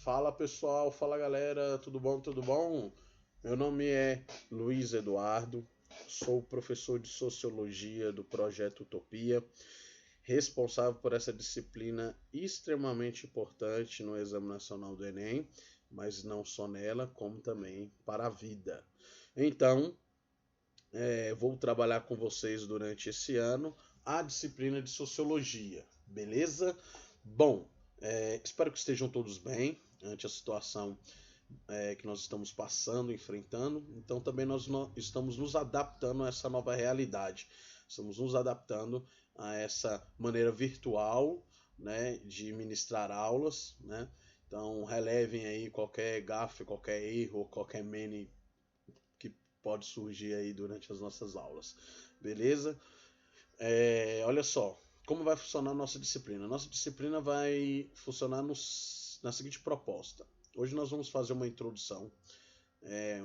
Fala pessoal, fala galera, tudo bom, tudo bom? Meu nome é Luiz Eduardo, sou professor de Sociologia do Projeto Utopia, responsável por essa disciplina extremamente importante no Exame Nacional do Enem, mas não só nela, como também para a vida. Então, vou trabalhar com vocês durante esse ano a disciplina de Sociologia, beleza? Bom, espero que estejam todos bem ante a situação que nós estamos passando, enfrentando. Então também nós estamos nos adaptando a essa nova realidade. Estamos nos adaptando a essa maneira virtual, né, de ministrar aulas, né? Então relevem aí qualquer gafe, qualquer erro, qualquer meme que pode surgir aí durante as nossas aulas, beleza? Olha só, como vai funcionar a nossa disciplina? Nossa disciplina vai funcionar na seguinte proposta. Hoje nós vamos fazer uma introdução,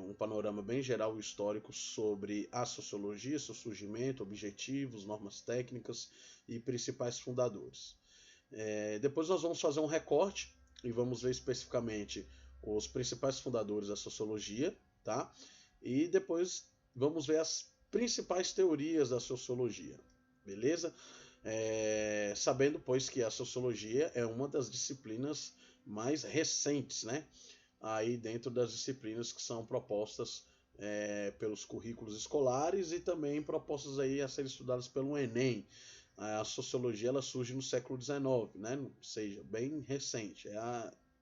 um panorama bem geral e histórico sobre a sociologia, seu surgimento, objetivos, normas técnicas e principais fundadores. Depois nós vamos fazer um recorte e vamos ver especificamente os principais fundadores da sociologia, tá? E depois vamos ver as principais teorias da sociologia, beleza? Sabendo, pois, que a sociologia é uma das disciplinas mais recentes, né? Aí dentro das disciplinas que são propostas pelos currículos escolares e também propostas aí a serem estudadas pelo Enem. A sociologia ela surge no século XIX, né? Ou seja, bem recente.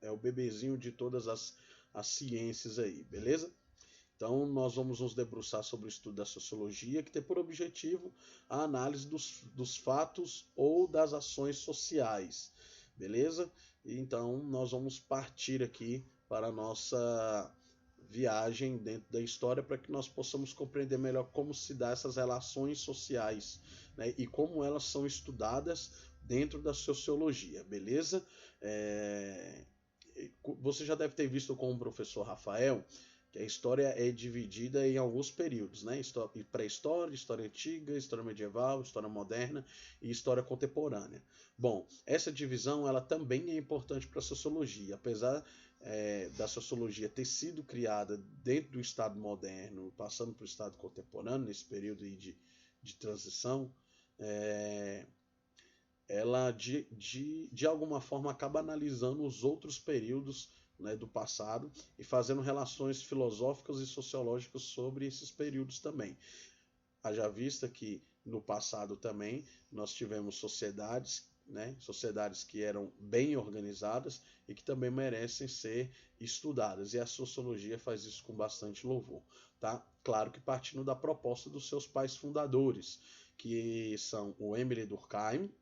É o bebezinho de todas as ciências aí, beleza? Então, nós vamos nos debruçar sobre o estudo da sociologia, que tem por objetivo a análise dos fatos ou das ações sociais, beleza? Então, nós vamos partir aqui para a nossa viagem dentro da história para que nós possamos compreender melhor como se dá essas relações sociais, né, e como elas são estudadas dentro da sociologia, beleza? Você já deve ter visto com o professor Rafael que a história é dividida em alguns períodos, né? Pré-história, história antiga, história medieval, história moderna e história contemporânea. Bom, essa divisão ela também é importante para a sociologia, apesar da sociologia ter sido criada dentro do Estado moderno, passando para o Estado contemporâneo, nesse período aí de transição, ela de alguma forma acaba analisando os outros períodos, né, do passado e fazendo relações filosóficas e sociológicas sobre esses períodos também. Haja vista que no passado também nós tivemos sociedades, né, sociedades que eram bem organizadas e que também merecem ser estudadas, e a sociologia faz isso com bastante louvor, tá? Claro que partindo da proposta dos seus pais fundadores, que são o Emile Durkheim,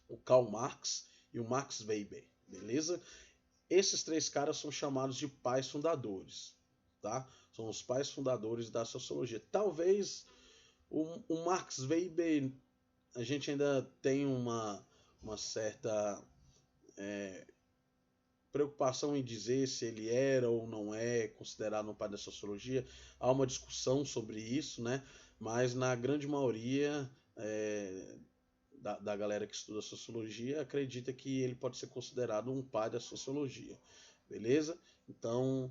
o Karl Marx e o Max Weber, beleza? Esses três caras são chamados de pais fundadores, tá? São os pais fundadores da sociologia. Talvez o Max Weber a gente ainda tem uma certa preocupação em dizer se ele era ou não é considerado um pai da sociologia. Há uma discussão sobre isso, né? Mas na grande maioria da galera que estuda sociologia acredita que ele pode ser considerado um pai da sociologia, beleza? Então,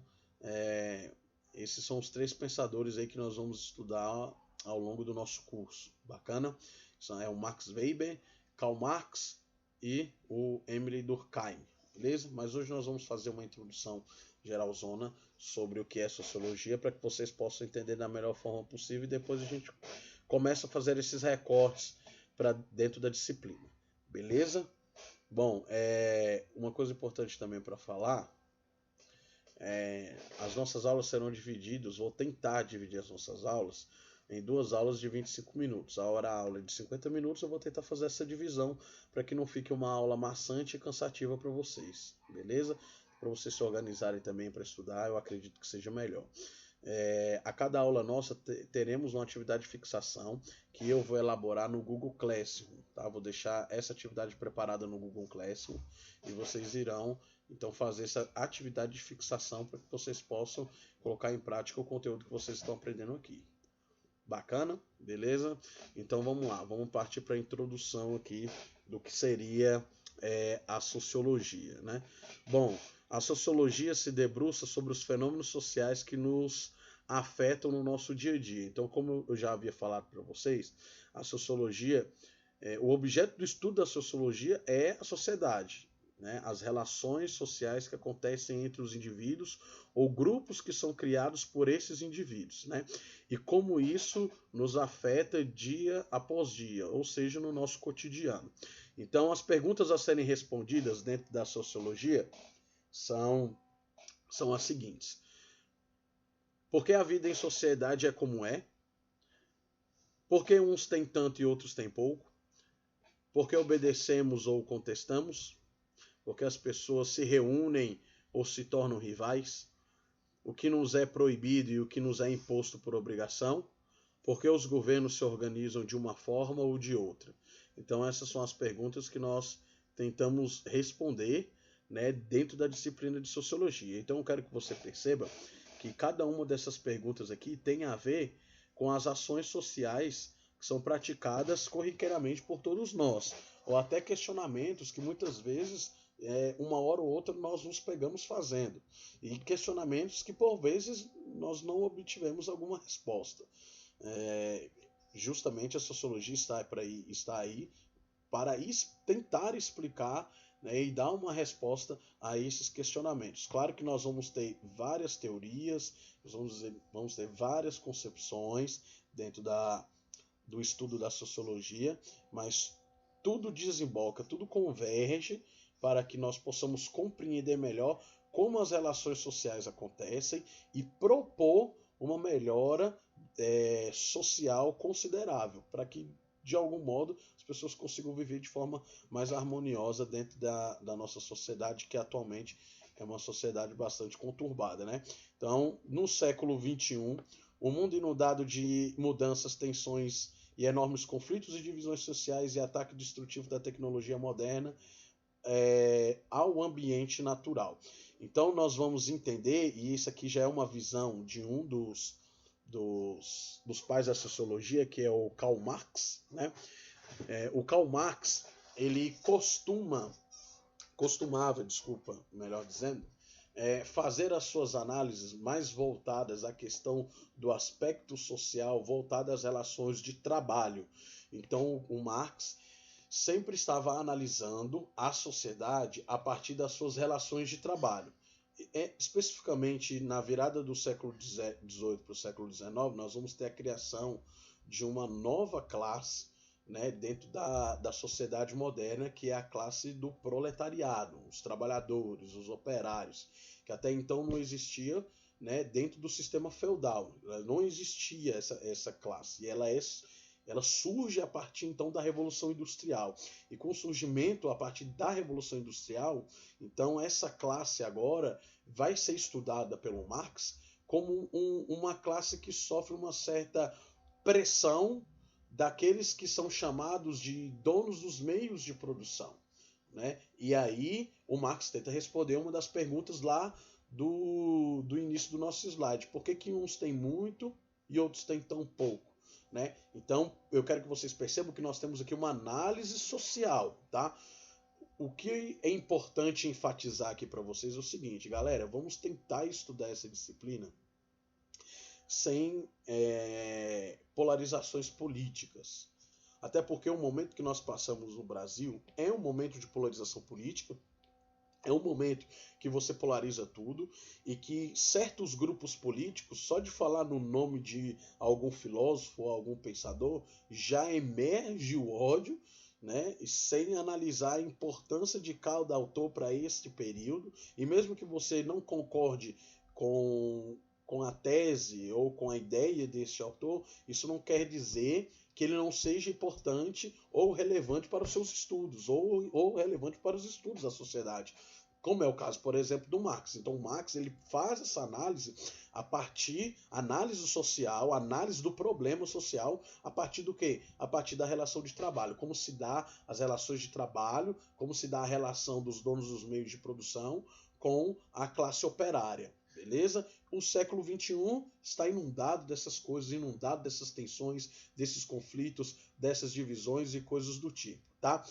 esses são os três pensadores aí que nós vamos estudar ao longo do nosso curso, bacana? É o Max Weber, Karl Marx e o Emile Durkheim, beleza? Mas hoje nós vamos fazer uma introdução geralzona sobre o que é sociologia para que vocês possam entender da melhor forma possível e depois a gente começa a fazer esses recortes para dentro da disciplina, beleza? Bom, uma coisa importante também para falar, as nossas aulas serão divididas, vou tentar dividir as nossas aulas em duas aulas de 25 minutos. A aula é de 50 minutos, eu vou tentar fazer essa divisão para que não fique uma aula maçante e cansativa para vocês, beleza? Para vocês se organizarem também para estudar, eu acredito que seja melhor. A cada aula nossa teremos uma atividade de fixação que eu vou elaborar no Google Classroom, tá? Vou deixar essa atividade preparada no Google Classroom e vocês irão então fazer essa atividade de fixação para que vocês possam colocar em prática o conteúdo que vocês estão aprendendo aqui. Bacana? Beleza? Então vamos lá, vamos partir para a introdução aqui do que seria é a sociologia, né? Bom, a sociologia se debruça sobre os fenômenos sociais que nos afetam no nosso dia a dia. Então, como eu já havia falado para vocês, a sociologia, o objeto do estudo da sociologia é a sociedade, né? As relações sociais que acontecem entre os indivíduos ou grupos que são criados por esses indivíduos, né? E como isso nos afeta dia após dia, ou seja, no nosso cotidiano. Então, as perguntas a serem respondidas dentro da sociologia são as seguintes: por que a vida em sociedade é como é? Por que uns têm tanto e outros têm pouco? Por que obedecemos ou contestamos? Por que as pessoas se reúnem ou se tornam rivais? O que nos é proibido e o que nos é imposto por obrigação? Por que os governos se organizam de uma forma ou de outra? Então, essas são as perguntas que nós tentamos responder, né, dentro da disciplina de sociologia. Então, eu quero que você perceba que cada uma dessas perguntas aqui tem a ver com as ações sociais que são praticadas corriqueiramente por todos nós, ou até questionamentos que muitas vezes, uma hora ou outra, nós nos pegamos fazendo, e questionamentos que por vezes nós não obtivemos alguma resposta. Justamente a sociologia está aí para tentar explicar, né, e dar uma resposta a esses questionamentos. Claro que nós vamos ter várias teorias, vamos ter várias concepções dentro do estudo da sociologia, mas tudo desemboca, tudo converge para que nós possamos compreender melhor como as relações sociais acontecem e propor uma melhora social considerável, para que, de algum modo, as pessoas consigam viver de forma mais harmoniosa dentro da nossa sociedade, que atualmente é uma sociedade bastante conturbada, né? Então, no século XXI, o mundo inundado de mudanças, tensões e enormes conflitos e divisões sociais e ataque destrutivo da tecnologia moderna ao ambiente natural. Então, nós vamos entender, e isso aqui já é uma visão de um dos pais da sociologia, que é o Karl Marx, né? O Karl Marx, ele costumava, melhor dizendo, fazer as suas análises mais voltadas à questão do aspecto social, voltadas às relações de trabalho. Então, o Marx sempre estava analisando a sociedade a partir das suas relações de trabalho. Especificamente na virada do século XVIII para o século XIX, nós vamos ter a criação de uma nova classe, né, dentro da sociedade moderna, que é a classe do proletariado, os trabalhadores, os operários, que até então não existia, né, dentro do sistema feudal. Não existia essa classe, e ela surge a partir então da Revolução Industrial. E com o surgimento a partir da Revolução Industrial, então essa classe agora vai ser estudada pelo Marx como uma classe que sofre uma certa pressão daqueles que são chamados de donos dos meios de produção, né? E aí o Marx tenta responder uma das perguntas lá do início do nosso slide. Por que uns têm muito e outros têm tão pouco? Né? Então, eu quero que vocês percebam que nós temos aqui uma análise social, tá? O que é importante enfatizar aqui para vocês é o seguinte, galera, vamos tentar estudar essa disciplina sem polarizações políticas. Até porque o momento que nós passamos no Brasil é um momento de polarização política, é um momento que você polariza tudo e que certos grupos políticos, só de falar no nome de algum filósofo ou algum pensador, já emerge o ódio, né? E sem analisar a importância de cada autor para este período. E mesmo que você não concorde com a tese ou com a ideia deste autor, isso não quer dizer que ele não seja importante ou relevante para os seus estudos, ou relevante para os estudos da sociedade. Como é o caso, por exemplo, do Marx. Então, o Marx ele faz essa análise análise social, análise do problema social, a partir do quê? A partir da relação de trabalho. Como se dá as relações de trabalho, como se dá a relação dos donos dos meios de produção com a classe operária. Beleza? O século XXI está inundado dessas coisas, inundado dessas tensões, desses conflitos, dessas divisões e coisas do tipo, tá?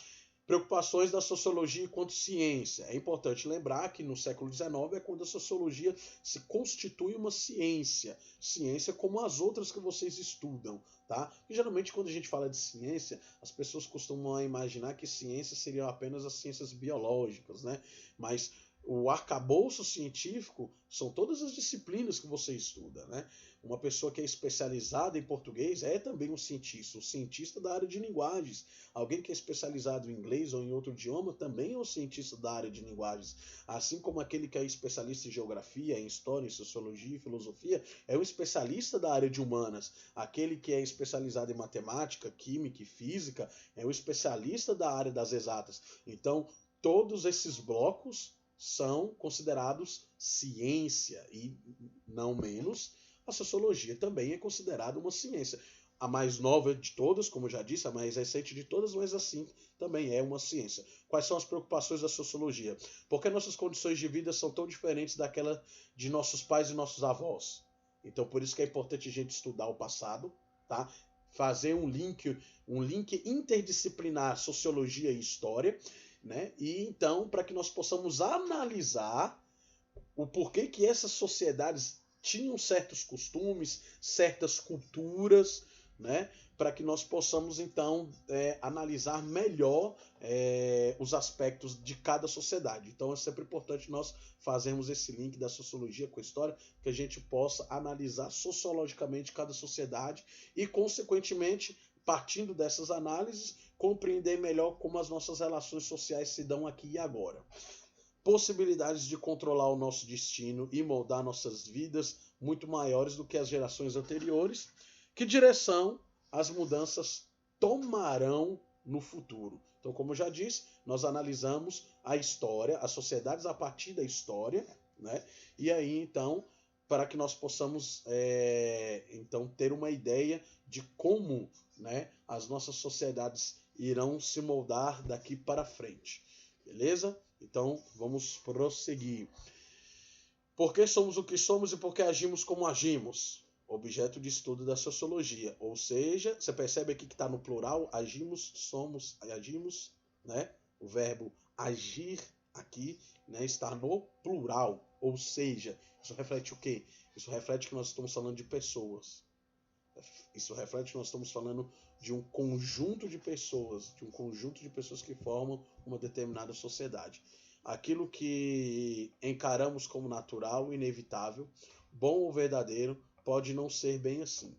Preocupações da sociologia enquanto ciência. É importante lembrar que no século XIX é quando a sociologia se constitui uma ciência. Ciência como as outras que vocês estudam. Tá? E geralmente quando a gente fala de ciência, as pessoas costumam imaginar que ciência seriam apenas as ciências biológicas, né? Mas o arcabouço científico são todas as disciplinas que você estuda, né? Uma pessoa que é especializada em português é também um cientista da área de linguagens. Alguém que é especializado em inglês ou em outro idioma também é um cientista da área de linguagens. Assim como aquele que é especialista em geografia, em história, em sociologia e filosofia, é um especialista da área de humanas. Aquele que é especializado em matemática, química e física é um especialista da área das exatas. Então, todos esses blocos são considerados ciência e, não menos, a sociologia também é considerada uma ciência. A mais nova de todas, como eu já disse, a mais recente de todas, mas assim também é uma ciência. Quais são as preocupações da sociologia? Por que nossas condições de vida são tão diferentes daquela de nossos pais e nossos avós? Então, por isso que é importante a gente estudar o passado, tá? Fazer um link interdisciplinar sociologia e história, né? E então, para que nós possamos analisar o porquê que essas sociedades tinham certos costumes, certas culturas, né? Para que nós possamos então analisar melhor os aspectos de cada sociedade. Então é sempre importante nós fazermos esse link da sociologia com a história, que a gente possa analisar sociologicamente cada sociedade e, consequentemente, partindo dessas análises, compreender melhor como as nossas relações sociais se dão aqui e agora. Possibilidades de controlar o nosso destino e moldar nossas vidas muito maiores do que as gerações anteriores. Que direção as mudanças tomarão no futuro? Então, como eu já disse, nós analisamos a história, as sociedades a partir da história, né? E aí, então, para que nós possamos então ter uma ideia de como, né, as nossas sociedades irão se moldar daqui para frente. Beleza? Então, vamos prosseguir. Por que somos o que somos e por que agimos como agimos? Objeto de estudo da sociologia. Ou seja, você percebe aqui que está no plural, agimos, somos, agimos, né? O verbo agir aqui, né, está no plural. Ou seja, isso reflete o quê? Isso reflete que nós estamos falando de pessoas. Isso reflete que nós estamos falando de um conjunto de pessoas, que formam uma determinada sociedade. Aquilo que encaramos como natural, inevitável, bom ou verdadeiro, pode não ser bem assim.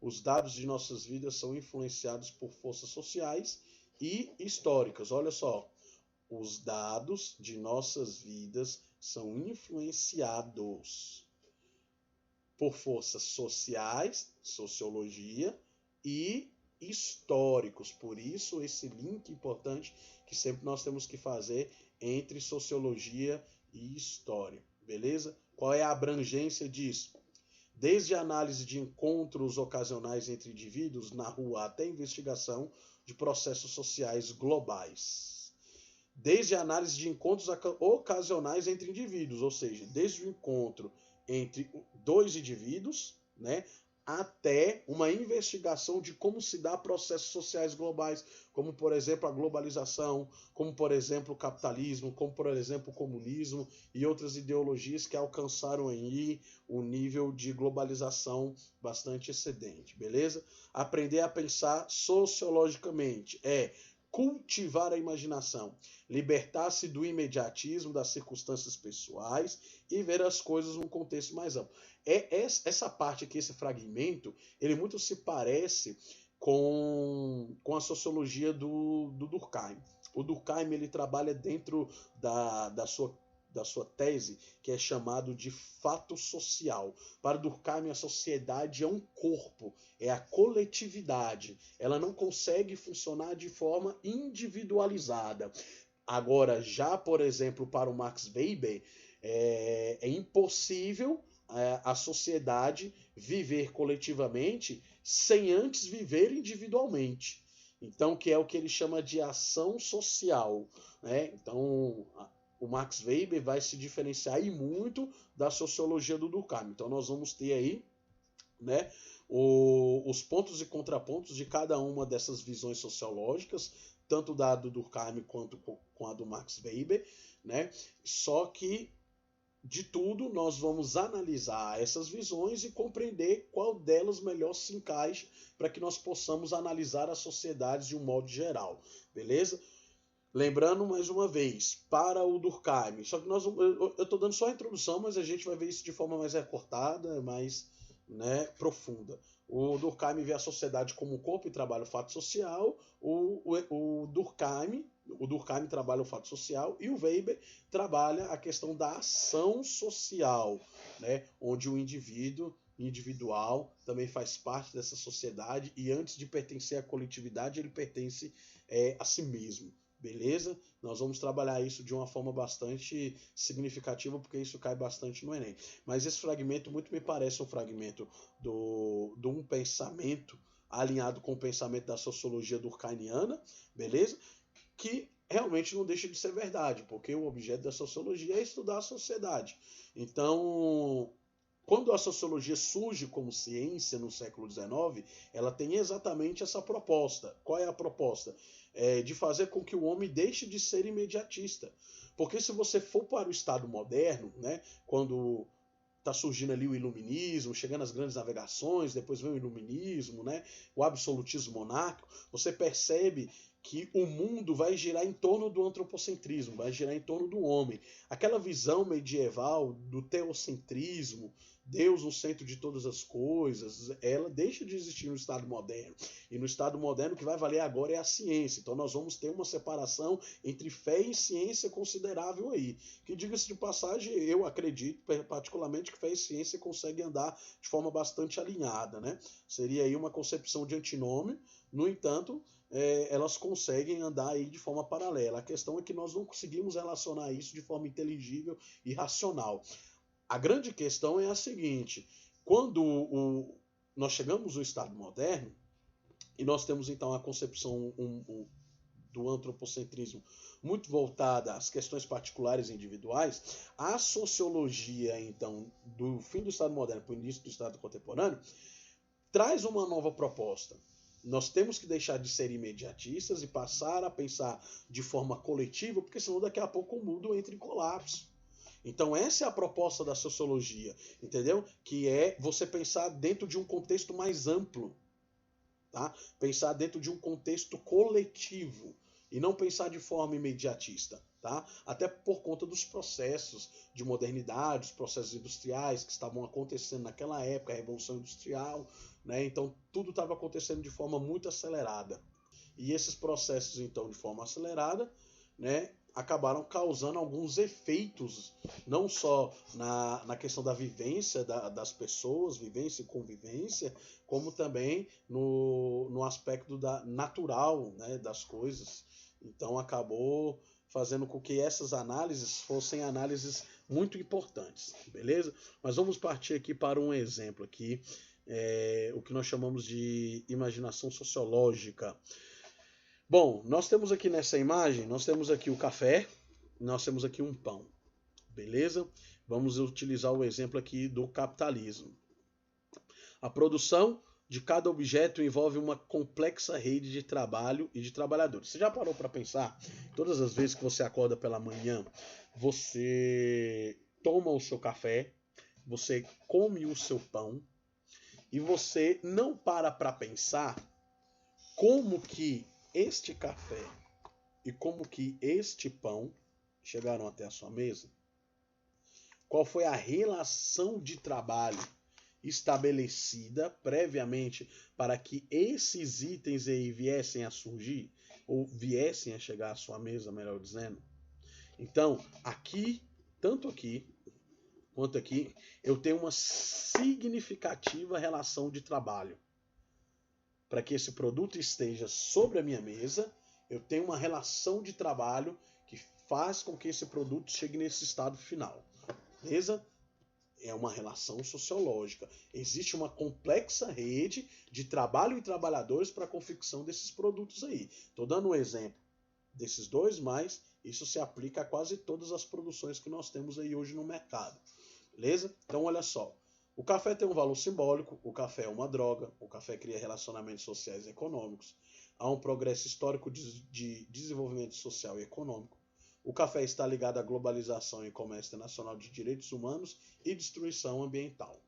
Os dados de nossas vidas são influenciados por forças sociais e históricas. Olha só, os dados de nossas vidas são influenciados por forças sociais, sociologia, e históricos. Por isso, esse link importante que sempre nós temos que fazer entre sociologia e história. Beleza? Qual é a abrangência disso? Desde a análise de encontros ocasionais entre indivíduos na rua até a investigação de processos sociais globais. Desde a análise de encontros ocasionais entre indivíduos, ou seja, desde o encontro entre dois indivíduos, né, até uma investigação de como se dá processos sociais globais, como, por exemplo, a globalização, como, por exemplo, o capitalismo, como, por exemplo, o comunismo e outras ideologias que alcançaram aí um nível de globalização bastante excedente, beleza? Aprender a pensar sociologicamente é cultivar a imaginação, libertar-se do imediatismo das circunstâncias pessoais e ver as coisas num contexto mais amplo. Essa parte aqui, esse fragmento, ele muito se parece com a sociologia do Durkheim. O Durkheim ele trabalha dentro da sua tese, que é chamado de fato social. Para Durkheim, a sociedade é um corpo, é a coletividade. Ela não consegue funcionar de forma individualizada. Agora, já, por exemplo, para o Max Weber, é impossível a sociedade viver coletivamente sem antes viver individualmente. Então, que é o que ele chama de ação social, né? Então, o Max Weber vai se diferenciar aí muito da sociologia do Durkheim. Então, nós vamos ter aí, né, os pontos e contrapontos de cada uma dessas visões sociológicas, tanto da do Durkheim quanto com a do Max Weber, né? Só que de tudo, nós vamos analisar essas visões e compreender qual delas melhor se encaixa para que nós possamos analisar as sociedades de um modo geral, beleza? Lembrando mais uma vez, para o Durkheim, só que eu estou dando só a introdução, mas a gente vai ver isso de forma mais recortada, mais, né, profunda. O Durkheim vê a sociedade como corpo e trabalha o fato social, o Durkheim trabalha o fato social e o Weber trabalha a questão da ação social, né, onde o indivíduo individual também faz parte dessa sociedade e antes de pertencer à coletividade, ele pertence a si mesmo. Beleza? Nós vamos trabalhar isso de uma forma bastante significativa, porque isso cai bastante no Enem. Mas esse fragmento muito me parece um fragmento de um pensamento alinhado com o pensamento da sociologia durkheimiana, beleza? Que realmente não deixa de ser verdade, porque o objeto da sociologia é estudar a sociedade. Então, quando a sociologia surge como ciência no século XIX, ela tem exatamente essa proposta. Qual é a proposta? De fazer com que o homem deixe de ser imediatista. Porque se você for para o Estado moderno, né, quando está surgindo ali o iluminismo, chegando as grandes navegações, depois vem o iluminismo, né, o absolutismo monárquico, você percebe que o mundo vai girar em torno do antropocentrismo, vai girar em torno do homem. Aquela visão medieval do teocentrismo, Deus no centro de todas as coisas, ela deixa de existir no Estado moderno. E no Estado moderno o que vai valer agora é a ciência. Então nós vamos ter uma separação entre fé e ciência considerável aí. Que, diga-se de passagem, eu acredito particularmente que fé e ciência conseguem andar de forma bastante alinhada, né? Seria aí uma concepção de antinômio, no entanto, elas conseguem andar aí de forma paralela. A questão é que nós não conseguimos relacionar isso de forma inteligível e racional. A grande questão é a seguinte: quando nós chegamos no Estado moderno, e nós temos então a concepção do antropocentrismo muito voltada às questões particulares e individuais, a sociologia, então, do fim do Estado moderno para o início do Estado contemporâneo, traz uma nova proposta. Nós temos que deixar de ser imediatistas e passar a pensar de forma coletiva, porque senão daqui a pouco o mundo entra em colapso. Então essa é a proposta da sociologia, entendeu? Que é você pensar dentro de um contexto mais amplo, tá? Pensar dentro de um contexto coletivo e não pensar de forma imediatista, tá? Até por conta dos processos de modernidade, os processos industriais que estavam acontecendo naquela época, a Revolução Industrial, né? Então tudo estava acontecendo de forma muito acelerada. E esses processos, então, de forma acelerada, né, acabaram causando alguns efeitos, não só na questão da vivência das pessoas, vivência e convivência, como também no aspecto natural, né, das coisas. Então acabou fazendo com que essas análises fossem análises muito importantes, beleza? Mas vamos partir aqui para um exemplo aqui, o que nós chamamos de imaginação sociológica. Bom, nós temos aqui nessa imagem, nós temos aqui o café, nós temos aqui um pão, beleza? Vamos utilizar o exemplo aqui do capitalismo. A produção de cada objeto envolve uma complexa rede de trabalho e de trabalhadores. Você já parou para pensar? Todas as vezes que você acorda pela manhã, você toma o seu café, você come o seu pão e você não para pensar como que este café e como que este pão chegaram até a sua mesa? Qual foi a relação de trabalho estabelecida previamente para que esses itens aí viessem a surgir, ou viessem a chegar à sua mesa, melhor dizendo? Então, aqui, tanto aqui quanto aqui, eu tenho uma significativa relação de trabalho. Para que esse produto esteja sobre a minha mesa, eu tenho uma relação de trabalho que faz com que esse produto chegue nesse estado final. Beleza? É uma relação sociológica. Existe uma complexa rede de trabalho e trabalhadores para a confecção desses produtos aí. Estou dando um exemplo desses dois, mas isso se aplica a quase todas as produções que nós temos aí hoje no mercado. Beleza? Então, olha só. O café tem um valor simbólico, o café é uma droga, o café cria relacionamentos sociais e econômicos. há um progresso histórico de desenvolvimento social e econômico. O café está ligado à globalização e comércio internacional de direitos humanos e destruição ambiental.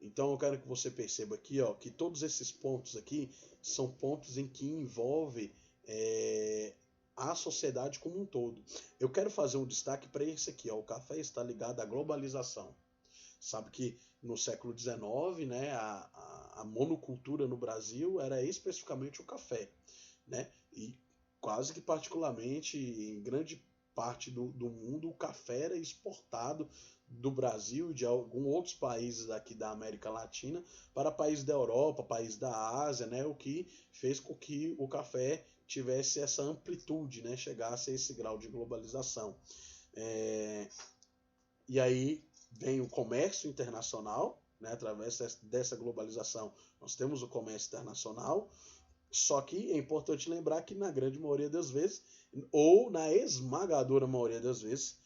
Então eu quero que você perceba aqui, ó, que todos esses pontos aqui são pontos em que envolve a sociedade como um todo. Eu quero fazer um destaque para esse aqui, ó, o café está ligado à globalização. Sabe que no século XIX, né, a monocultura no Brasil era especificamente o café, né? E quase que particularmente em grande parte do mundo o café era exportado do Brasil e de alguns outros países aqui da América Latina para países da Europa, países da Ásia, né? O que fez com que o café tivesse essa amplitude, né? Chegasse a esse grau de globalização. E aí vem o comércio internacional, né? Através dessa globalização nós temos o comércio internacional, só que é importante lembrar que na grande maioria das vezes, ou na esmagadora maioria das vezes,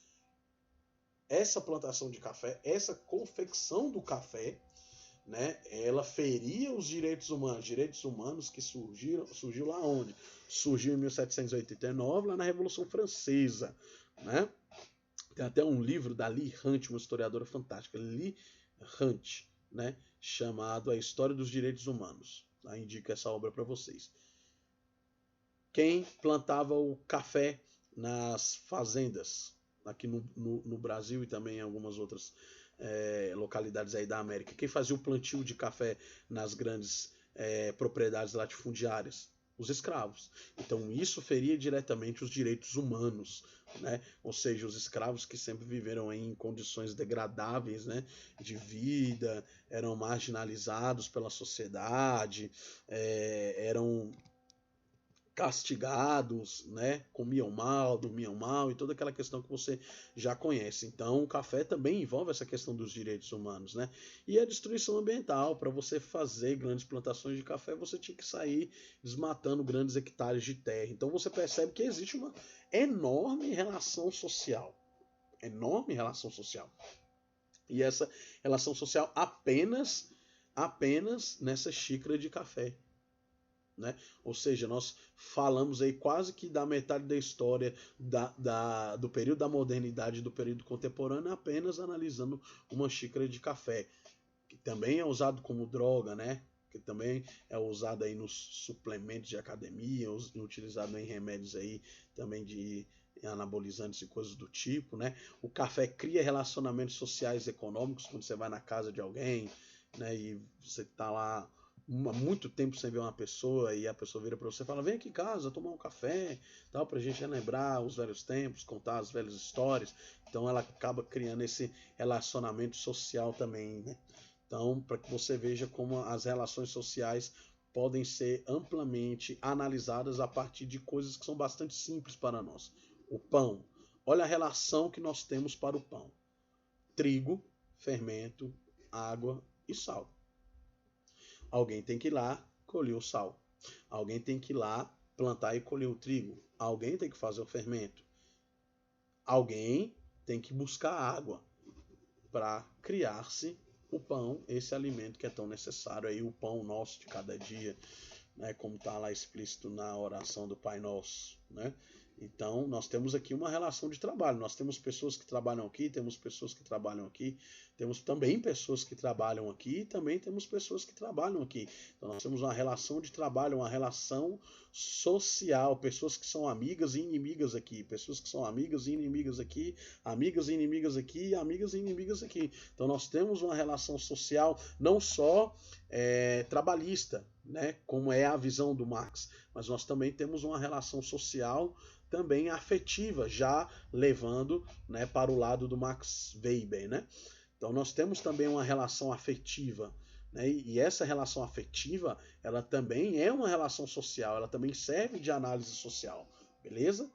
essa plantação de café, essa confecção do café, né, ela feria os direitos humanos que surgiu lá onde? Surgiu em 1789, lá na Revolução Francesa, né? Tem até um livro da Leigh Hunt, uma historiadora fantástica, Leigh Hunt, né, chamado A História dos Direitos Humanos. Tá? Indico essa obra para vocês. Quem plantava o café nas fazendas, aqui no Brasil e também em algumas outras localidades aí da América? Quem fazia o plantio de café nas grandes propriedades latifundiárias? Os escravos. Então isso feria diretamente os direitos humanos, né? Ou seja, os escravos que sempre viveram em condições degradáveis, né, de vida, eram marginalizados pela sociedade, eram castigados, né, comiam mal, dormiam mal e toda aquela questão que você já conhece. Então, o café também envolve essa questão dos direitos humanos, né? E a destruição ambiental. Para você fazer grandes plantações de café, você tinha que sair desmatando grandes hectares de terra. Então, você percebe que existe uma enorme relação social. Enorme relação social. E essa relação social apenas nessa xícara de café. Né? Ou seja, nós falamos aí quase que da metade da história do período da modernidade e do período contemporâneo apenas analisando uma xícara de café, que também é usado como droga, né? Que também é usado aí nos suplementos de academia, utilizado em remédios aí também de anabolizantes e coisas do tipo, né? O café cria relacionamentos sociais e econômicos quando você vai na casa de alguém, né? E você está lá há muito tempo sem ver uma pessoa e a pessoa vira para você e fala: vem aqui em casa tomar um café, tal, para a gente relembrar os velhos tempos, contar as velhas histórias. Então ela acaba criando esse relacionamento social também, né? Então, para que você veja como as relações sociais podem ser amplamente analisadas a partir de coisas que são bastante simples para nós. O pão. Olha a relação que nós temos para o pão: trigo, fermento, água e sal. Alguém tem que ir lá colher o sal. Alguém tem que ir lá plantar e colher o trigo. Alguém tem que fazer o fermento. Alguém tem que buscar água para criar-se o pão, esse alimento que é tão necessário aí, o pão nosso de cada dia, né, como está lá explícito na oração do Pai Nosso, né? Então, nós temos aqui uma relação de trabalho. Nós temos pessoas que trabalham aqui, temos pessoas que trabalham aqui, temos também pessoas que trabalham aqui e também temos pessoas que trabalham aqui. Então, nós temos uma relação de trabalho, uma relação social, pessoas que são amigas e inimigas aqui, pessoas que são amigas e inimigas aqui, amigas e inimigas aqui, amigas e inimigas aqui. Então, nós temos uma relação social não só trabalhista, né, como é a visão do Marx, mas nós também temos uma relação social também afetiva, já levando, né, para o lado do Max Weber, né? Então nós temos também uma relação afetiva, né? E essa relação afetiva, ela também é uma relação social, ela também serve de análise social, beleza?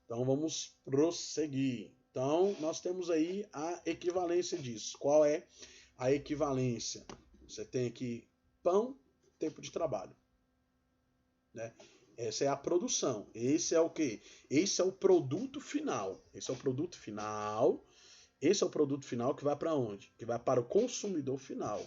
Então vamos prosseguir. Então nós temos aí a equivalência disso. Qual é a equivalência? Você tem aqui pão, tempo de trabalho, né? Essa é a produção. Esse é o quê? Esse é o produto final. Esse é o produto final Esse é o produto final que vai para onde? Que vai para o consumidor final.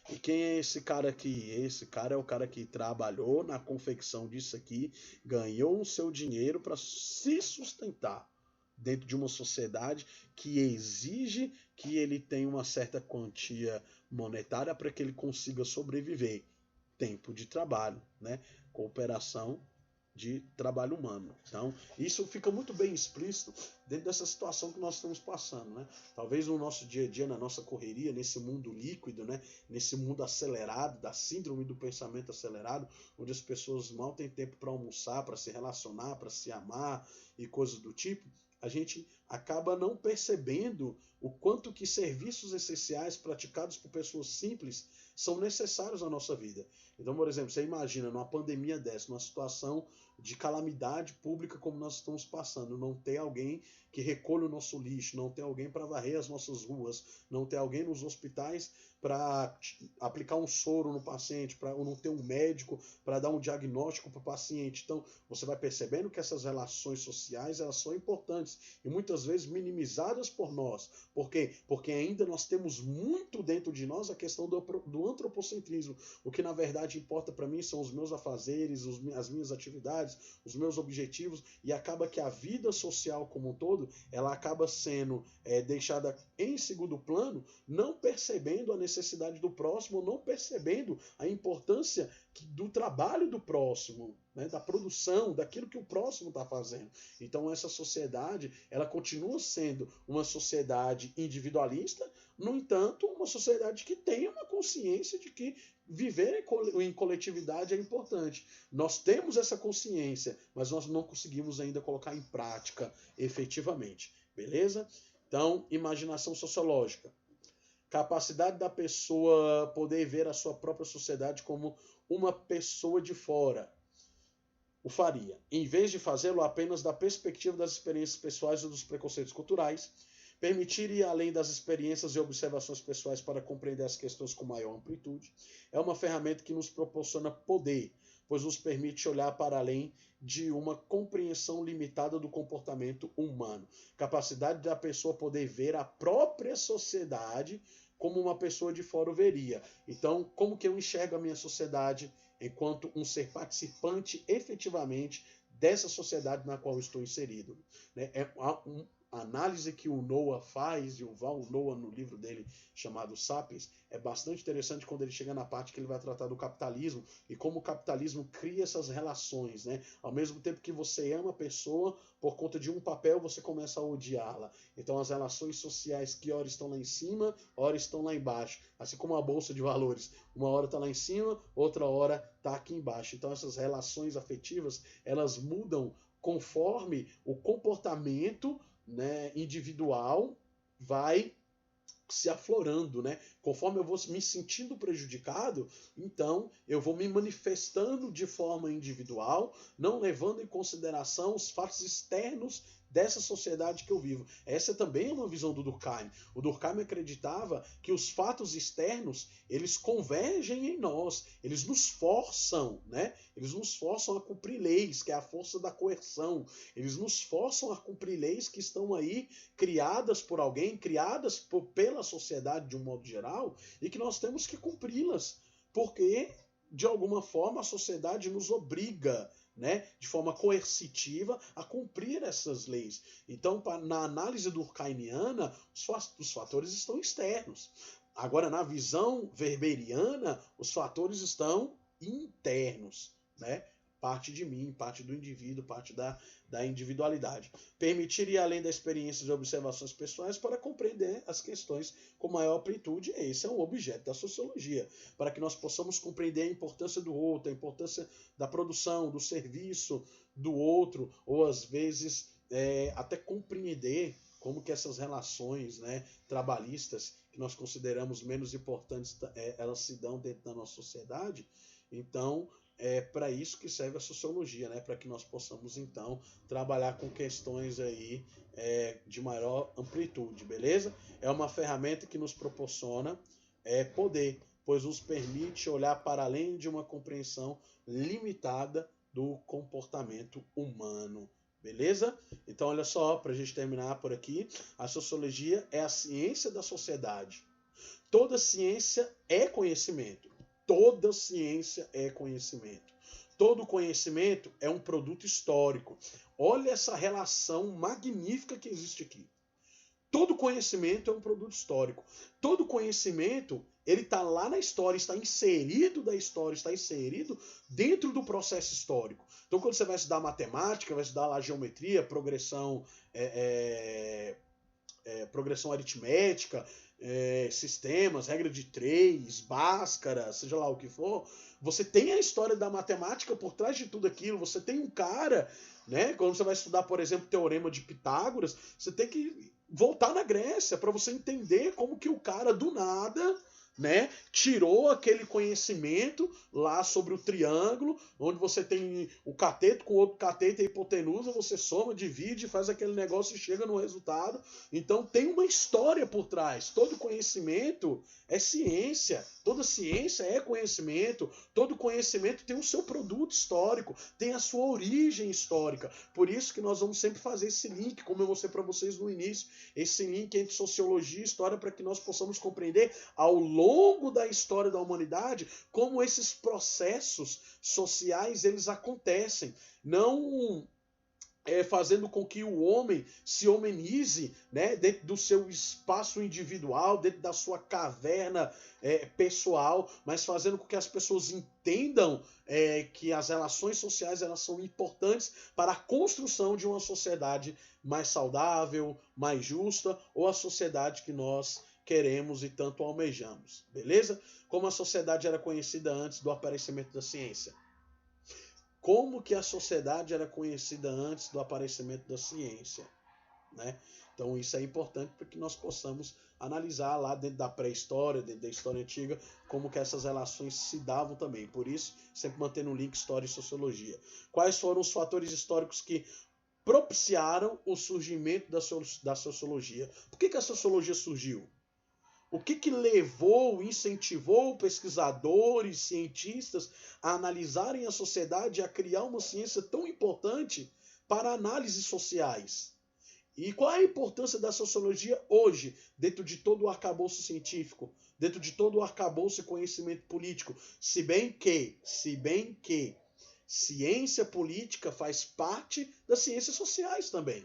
E quem é esse cara aqui? Esse cara é o cara que trabalhou na confecção disso aqui, ganhou o seu dinheiro para se sustentar dentro de uma sociedade que exige que ele tenha uma certa quantia monetária para que ele consiga sobreviver. Tempo de trabalho, né? Cooperação de trabalho humano. Então, isso fica muito bem explícito dentro dessa situação que nós estamos passando, né? Talvez no nosso dia a dia, na nossa correria, nesse mundo líquido, né? Nesse mundo acelerado, da síndrome do pensamento acelerado, onde as pessoas mal têm tempo para almoçar, para se relacionar, para se amar e coisas do tipo, a gente acaba não percebendo o quanto que serviços essenciais praticados por pessoas simples são necessários à nossa vida. Então, por exemplo, você imagina numa pandemia dessa, numa situação de calamidade pública como nós estamos passando, não ter alguém que recolha o nosso lixo, não ter alguém para varrer as nossas ruas, não ter alguém nos hospitais para aplicar um soro no paciente, para não ter um médico para dar um diagnóstico para o paciente. Então, você vai percebendo que essas relações sociais elas são importantes e muitas vezes minimizadas por nós. Por quê? Porque ainda nós temos muito dentro de nós a questão do antropocentrismo. O que na verdade importa para mim são os meus afazeres, as minhas atividades, os meus objetivos, e acaba que a vida social como um todo, ela acaba sendo deixada em segundo plano, não percebendo a necessidade do próximo, não percebendo a importância do trabalho do próximo, né, da produção, daquilo que o próximo está fazendo. Então essa sociedade, ela continua sendo uma sociedade individualista, no entanto, uma sociedade que tem uma consciência de que viver em coletividade é importante. Nós temos essa consciência, mas nós não conseguimos ainda colocar em prática efetivamente. Beleza? Então, imaginação sociológica. Capacidade da pessoa poder ver a sua própria sociedade como uma pessoa de fora. O faria, em vez de fazê-lo apenas da perspectiva das experiências pessoais ou dos preconceitos culturais, permitir ir além das experiências e observações pessoais para compreender as questões com maior amplitude, é uma ferramenta que nos proporciona poder, pois nos permite olhar para além de uma compreensão limitada do comportamento humano. Capacidade da pessoa poder ver a própria sociedade como uma pessoa de fora o veria. Então, como que eu enxergo a minha sociedade enquanto um ser participante efetivamente dessa sociedade na qual estou inserido? É a análise que o Noah faz, e o Val Noah no livro dele chamado Sapiens, é bastante interessante quando ele chega na parte que ele vai tratar do capitalismo e como o capitalismo cria essas relações, né? Ao mesmo tempo que você ama a pessoa, por conta de um papel você começa a odiá-la. Então as relações sociais que ora estão lá em cima, ora estão lá embaixo, assim como a bolsa de valores, uma hora está lá em cima, outra hora está aqui embaixo. Então essas relações afetivas, elas mudam conforme o comportamento, né, individual vai se aflorando, né? Conforme eu vou me sentindo prejudicado, então eu vou me manifestando de forma individual, não levando em consideração os fatos externos dessa sociedade que eu vivo. Essa também é uma visão do Durkheim. O Durkheim acreditava que os fatos externos, eles convergem em nós, eles nos forçam, né? Eles nos forçam a cumprir leis, que é a força da coerção. Eles nos forçam a cumprir leis que estão aí criadas por alguém, criadas pela sociedade de um modo geral, e que nós temos que cumpri-las, porque de alguma forma a sociedade nos obriga, né, de forma coercitiva a cumprir essas leis. Então, na análise durkheimiana, os fatores estão externos. Agora, na visão weberiana, os fatores estão internos, né? Parte de mim, parte do indivíduo, parte da individualidade. Permitir ir além da experiência de observações pessoais para compreender as questões com maior amplitude. Esse é um objeto da sociologia, para que nós possamos compreender a importância do outro, a importância da produção, do serviço do outro, ou às vezes até compreender como que essas relações, né, trabalhistas, que nós consideramos menos importantes, elas se dão dentro da nossa sociedade. Então, é para isso que serve a sociologia, né? Para que nós possamos, então, trabalhar com questões aí de maior amplitude, beleza? É uma ferramenta que nos proporciona poder, pois nos permite olhar para além de uma compreensão limitada do comportamento humano, Beleza? Então, olha só, para a gente terminar por aqui, a sociologia é a ciência da sociedade. Toda ciência é conhecimento. Toda ciência é conhecimento. Todo conhecimento é um produto histórico. Olha essa relação magnífica que existe aqui. Todo conhecimento é um produto histórico. Todo conhecimento, ele está lá na história, está inserido da história, está inserido dentro do processo histórico. Então, quando você vai estudar matemática, vai estudar lá geometria, progressão aritmética, sistemas, regra de 3, Bhaskara, seja lá o que for, você tem a história da matemática por trás de tudo aquilo, você tem um cara, né? Quando você vai estudar, por exemplo, o Teorema de Pitágoras, você tem que voltar na Grécia para você entender como que o cara do nada, né, tirou aquele conhecimento lá sobre o triângulo, onde você tem o cateto com outro cateto e a hipotenusa, você soma, divide, faz aquele negócio e chega no resultado. Então tem uma história por trás. Todo conhecimento é ciência, toda ciência é conhecimento, todo conhecimento tem o seu produto histórico, tem a sua origem histórica. Por isso que nós vamos sempre fazer esse link, como eu mostrei para vocês no início, esse link entre sociologia e história, para que nós possamos compreender ao longo da história da humanidade como esses processos sociais eles acontecem. Não fazendo com que o homem se homenize, né, dentro do seu espaço individual, dentro da sua caverna pessoal, mas fazendo com que as pessoas entendam que as relações sociais elas são importantes para a construção de uma sociedade mais saudável, mais justa, ou a sociedade que nós queremos e tanto almejamos, beleza? Como a sociedade era conhecida antes do aparecimento da ciência. Como que a sociedade era conhecida antes do aparecimento da ciência, né? Então isso é importante para que nós possamos analisar lá dentro da pré-história, dentro da história antiga, como que essas relações se davam também. Por isso, sempre mantendo o link história e sociologia. Quais foram os fatores históricos que propiciaram o surgimento da sociologia? Por que a sociologia surgiu? O que levou, incentivou pesquisadores, cientistas a analisarem a sociedade e a criar uma ciência tão importante para análises sociais? E qual é a importância da sociologia hoje, dentro de todo o arcabouço científico, dentro de todo o arcabouço e conhecimento político? Se bem que ciência política faz parte das ciências sociais também.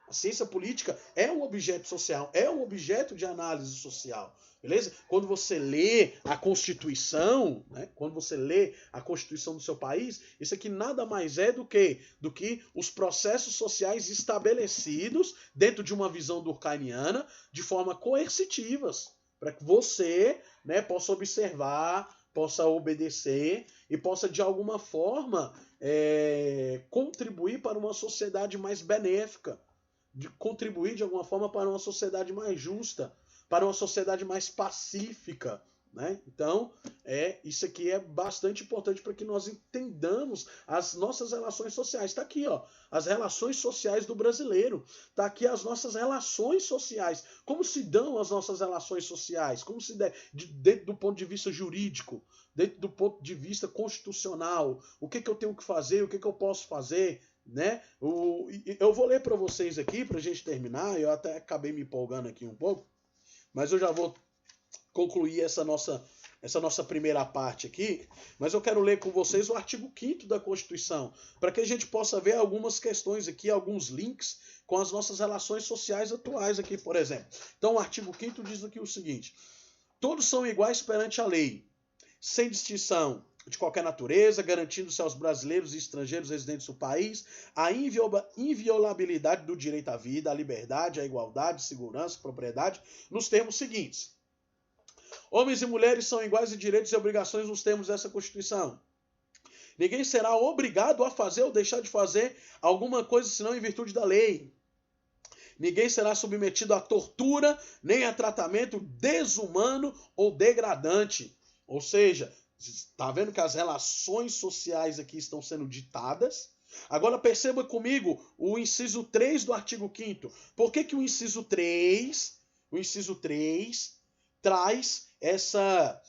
A ciência política é um objeto social, é um objeto de análise social, beleza? Quando você lê a Constituição, né? Quando você lê a Constituição do seu país, isso aqui nada mais é do que os processos sociais estabelecidos dentro de uma visão durkheimiana de forma coercitivas, para que você, né, possa observar, possa obedecer e possa de alguma forma contribuir para uma sociedade mais benéfica, de contribuir de alguma forma para uma sociedade mais justa, para uma sociedade mais pacífica, né? Então, isso aqui é bastante importante para que nós entendamos as nossas relações sociais. Está aqui, ó, as relações sociais do brasileiro. Está aqui as nossas relações sociais. Como se dão as nossas relações sociais? Como se dá, dentro do ponto de vista jurídico, dentro do ponto de vista constitucional. O que eu tenho que fazer? O que eu posso fazer? Né? Eu vou ler para vocês aqui, para a gente terminar. Eu até acabei me empolgando aqui um pouco, mas eu já vou concluir essa nossa primeira parte aqui. Mas eu quero ler com vocês o artigo 5º da Constituição, para que a gente possa ver algumas questões aqui, alguns links com as nossas relações sociais atuais aqui, por exemplo. Então, o artigo 5º diz aqui o seguinte: todos são iguais perante a lei, sem distinção de qualquer natureza, garantindo-se aos brasileiros e estrangeiros residentes no país a inviolabilidade do direito à vida, à liberdade, à igualdade, segurança, propriedade, nos termos seguintes. Homens e mulheres são iguais em direitos e obrigações nos termos dessa Constituição. Ninguém será obrigado a fazer ou deixar de fazer alguma coisa senão em virtude da lei. Ninguém será submetido a tortura, nem a tratamento desumano ou degradante. Ou seja, está vendo que as relações sociais aqui estão sendo ditadas? Agora perceba comigo o inciso 3 do artigo 5º. Por que o inciso 3 traz essa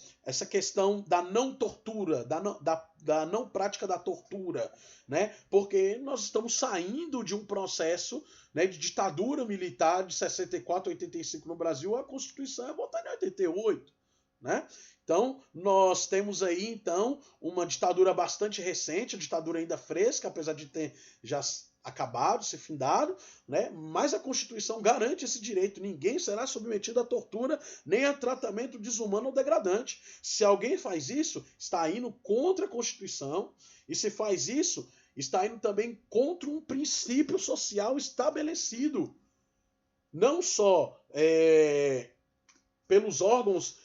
questão da não tortura, da não prática da tortura, né? Porque nós estamos saindo de um processo, né, de ditadura militar de 64 a 85 no Brasil. A Constituição é votada em 88, né? Então, nós temos aí, então, uma ditadura bastante recente, a ditadura ainda fresca, apesar de ter já acabado, ser findado, né? Mas a Constituição garante esse direito. Ninguém será submetido à tortura nem a tratamento desumano ou degradante. Se alguém faz isso, está indo contra a Constituição, e se faz isso, está indo também contra um princípio social estabelecido, não só pelos órgãos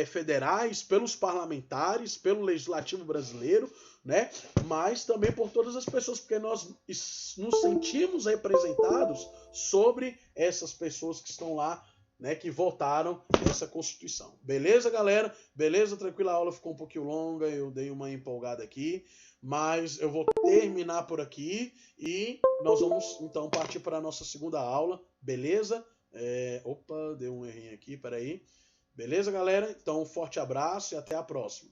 federais, pelos parlamentares, pelo legislativo brasileiro, né? Mas também por todas as pessoas, porque nós nos sentimos representados sobre essas pessoas que estão lá, né, que votaram essa Constituição. Beleza, galera? Beleza? Tranquila, a aula ficou um pouquinho longa, eu dei uma empolgada aqui, mas eu vou terminar por aqui e nós vamos então partir para a nossa segunda aula, beleza? Opa, deu um errinho aqui, peraí. Beleza, galera? Então, um forte abraço e até a próxima.